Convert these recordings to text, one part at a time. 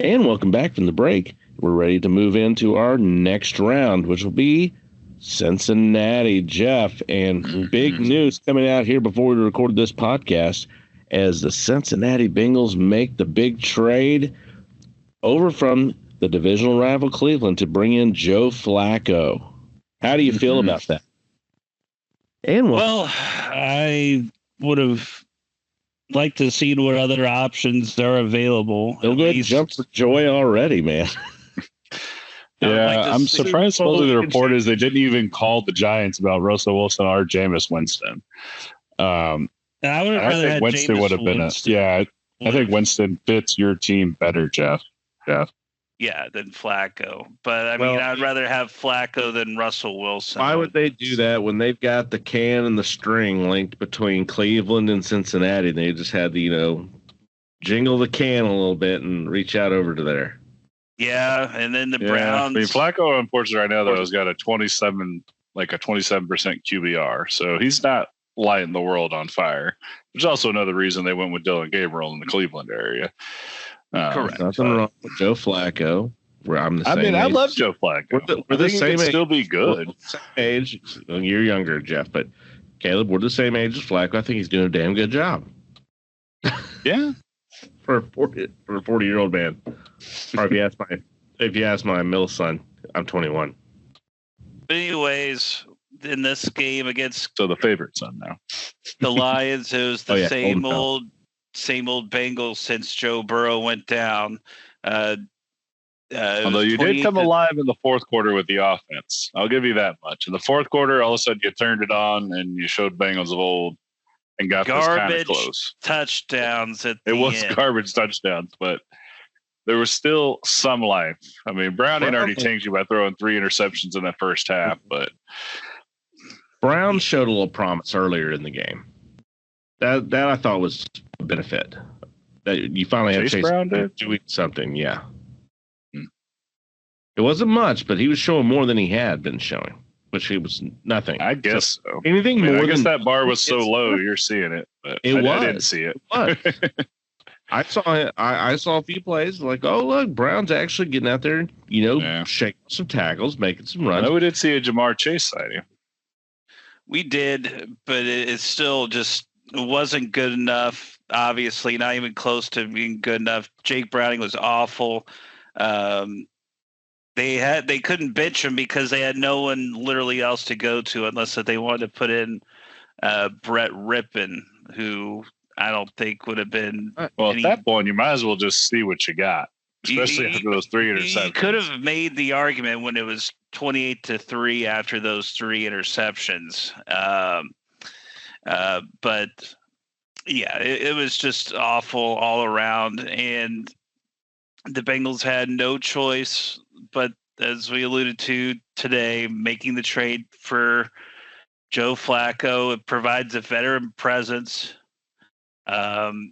And welcome back from the break. We're ready to move into our next round, which will be Cincinnati. Jeff, and big news coming out here before we record this podcast as the Cincinnati Bengals make the big trade over from the divisional rival Cleveland to bring in Joe Flacco. How do you feel about that? And well, I would have liked to see what other options are available. They'll go jump for joy already, man. Yeah, I'm surprised. Supposedly the report is they didn't even call the Giants about Russell Wilson or Jameis Winston. And I would have rather had Winston would have been I think Winston fits your team better, Jeff. Yeah, than Flacco. But I mean, I'd rather have Flacco than Russell Wilson. Why would they do that when they've got the can and the string linked between Cleveland and Cincinnati? They just had to, jingle the can a little bit and reach out over to there. Yeah, and then the Browns. I mean, Flacco, unfortunately, right now though has got a 27% QBR, so he's not lighting the world on fire. There's also another reason they went with Dylan Gabriel in the Cleveland area. Correct. Nothing wrong with Joe Flacco. I love Joe Flacco. We're the same age. Still be good. We're the same age. You're younger, Jeff, but Caleb, we're the same age as Flacco. I think he's doing a damn good job. Yeah, for a 40-year-old man. Or if you ask my middle son, I'm 21. But anyways, in this game against the favorite son now, the Lions, it was the same old Bengals since Joe Burrow went down. Although you did come alive in the fourth quarter with the offense, I'll give you that much. In the fourth quarter, all of a sudden you turned it on and you showed Bengals of old and got this kind of close. Touchdowns at the end. Garbage touchdowns, but there was still some life. I mean, Browning already tanked you by throwing 3 interceptions in that first half, but Brown showed a little promise earlier in the game. That I thought was a benefit. That you finally had Chase Brown doing something, yeah. It wasn't much, but he was showing more than he had been showing, which he was nothing. I guess so. Anything more I guess that bar was so low, you're seeing it. But I didn't see it. I saw a few plays like, oh, look, Brown's actually getting out there, shaking some tackles, making some runs. We did see a Jamar Chase sighting. We did, but it still just wasn't good enough. Obviously, not even close to being good enough. Jake Browning was awful. They couldn't bench him because they had no one literally else to go to unless that they wanted to put in Brett Rippon, who I don't think would have been. Well, at that point, you might as well just see what you got, especially after those 3 interceptions. You could have made the argument when it was 28-3 after those 3 interceptions. But yeah, it was just awful all around, and the Bengals had no choice but, as we alluded to today, making the trade for Joe Flacco. It provides a veteran presence.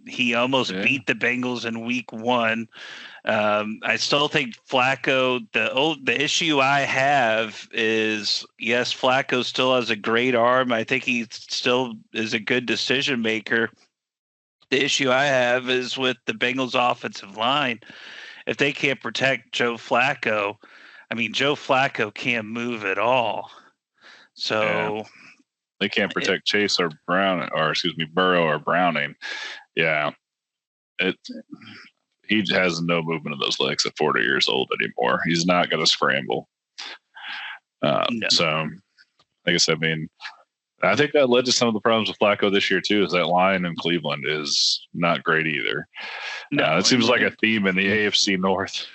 He almost beat the Bengals in week 1. I still think Flacco, the issue I have is, yes, Flacco still has a great arm. I think he still is a good decision maker. The issue I have is with the Bengals offensive line. If they can't protect Joe Flacco, I mean, Joe Flacco can't move at all. So they can't protect Chase or Burrow or Browning. Yeah. He has no movement of those legs at 40 years old anymore. He's not going to scramble. No. So, like I said, I think that led to some of the problems with Flacco this year too, is that line in Cleveland is not great either. No, it seems like a theme in the AFC North.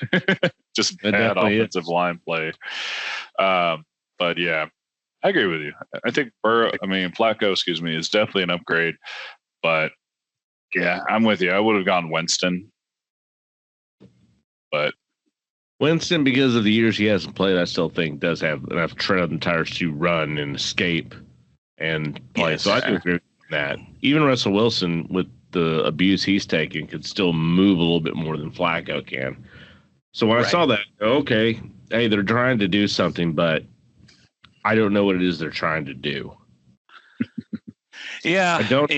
Just bad offensive line play. But yeah, I agree with you. I think Flacco, is definitely an upgrade. But yeah, I'm with you. I would have gone Winston. But Winston, because of the years he hasn't played, I still think does have enough tread on the tires to run and escape and play. Yes, so I do agree with that. Even Russell Wilson, with the abuse he's taken, could still move a little bit more than Flacco can. So when I saw that, okay, hey, they're trying to do something, but I don't know what it is they're trying to do. Yeah. I don't.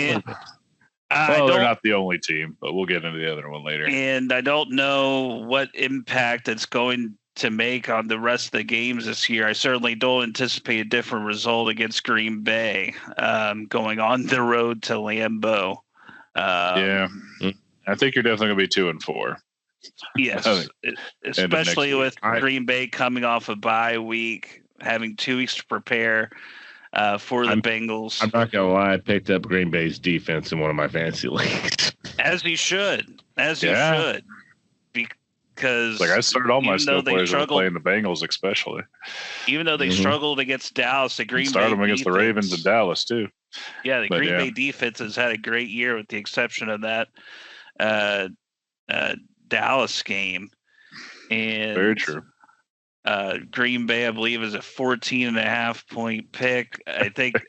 They're not the only team, but we'll get into the other one later. And I don't know what impact it's going to make on the rest of the games this year. I certainly don't anticipate a different result against Green Bay going on the road to Lambeau. I think you're definitely going to be 2-4. Yes, especially with Green Bay coming off a bye week, having 2 weeks to prepare for the Bengals. I'm not gonna lie, I picked up Green Bay's defense in one of my fantasy leagues. As you should, because I started all my skill players playing the Bengals, especially. Even though they struggled against Dallas, the Green Bay started them against the Ravens and Dallas too. Yeah, the Green Bay defense has had a great year, with the exception of that Dallas game. And very true. Green Bay, I believe, is a 14.5-point pick. I think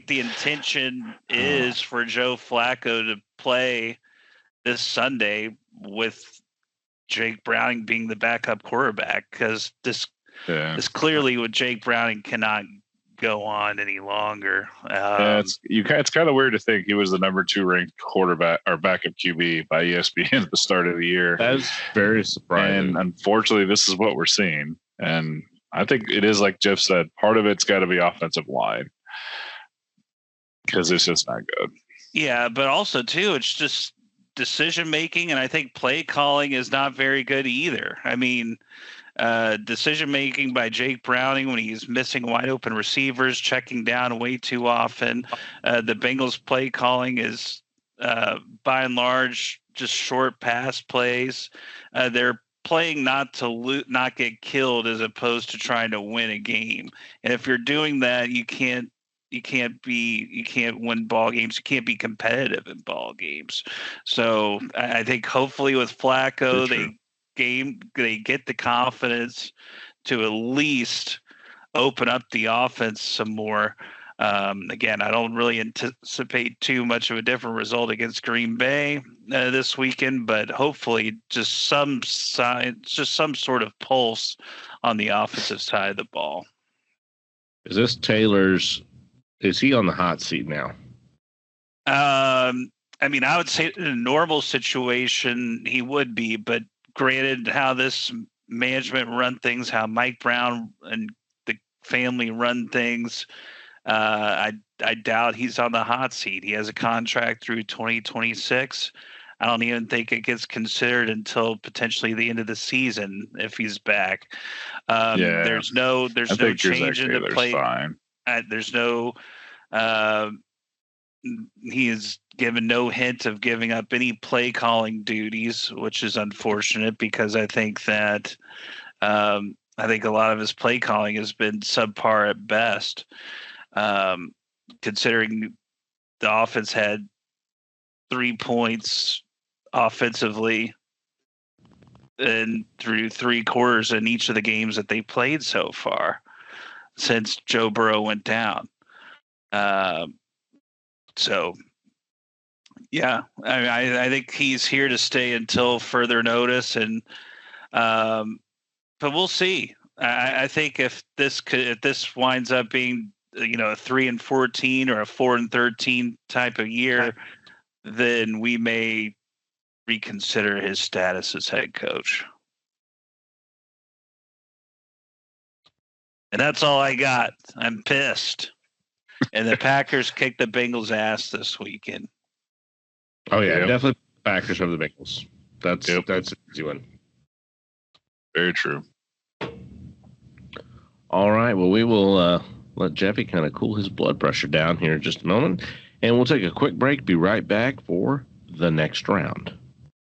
the intention is for Joe Flacco to play this Sunday with Jake Browning being the backup quarterback, because this clearly with Jake Browning cannot go on any longer. It's kind of weird to think he was the number 2 ranked quarterback or backup QB by ESPN at the start of the year. That's very surprising. And unfortunately, this is what we're seeing. And I think it is, like Jeff said, part of it's got to be offensive line, because it's just not good. Yeah, but also too, it's just decision making, and I think play calling is not very good either. I mean, decision making by Jake Browning when he's missing wide open receivers, checking down way too often. The Bengals play calling is by and large just short pass plays. They're playing not get killed, as opposed to trying to win a game. And if you're doing that, you can't win ball games. You can't be competitive in ball games. So I think hopefully with Flacco, they get the confidence to at least open up the offense some more. Again, I don't really anticipate too much of a different result against Green Bay this weekend, but hopefully just some sort of pulse on the offensive side of the ball. Is this Taylor's? Is he on the hot seat now? I mean, I would say in a normal situation he would be, but granted how this management run things, how Mike Brown and the family run things, I doubt he's on the hot seat. He has a contract through 2026. I don't even think it gets considered until potentially the end of the season if he's back. There's no change in the play. Fine. There's no. He has given no hint of giving up any play calling duties, which is unfortunate, because I think that a lot of his play calling has been subpar at best, considering the offense had 3 points offensively and through 3 quarters in each of the games that they played so far since Joe Burrow went down. So, yeah, I think he's here to stay until further notice, and but we'll see. I think if this winds up being a 3-14 or a 4-13 type of year, then we may reconsider his status as head coach. And that's all I got. I'm pissed. And the Packers kicked the Bengals' ass this weekend. Oh yeah, definitely Packers over the Bengals. That's an easy one. Very true. All right. Well, we will let Jeffy kind of cool his blood pressure down here in just a moment, and we'll take a quick break. Be right back for the next round.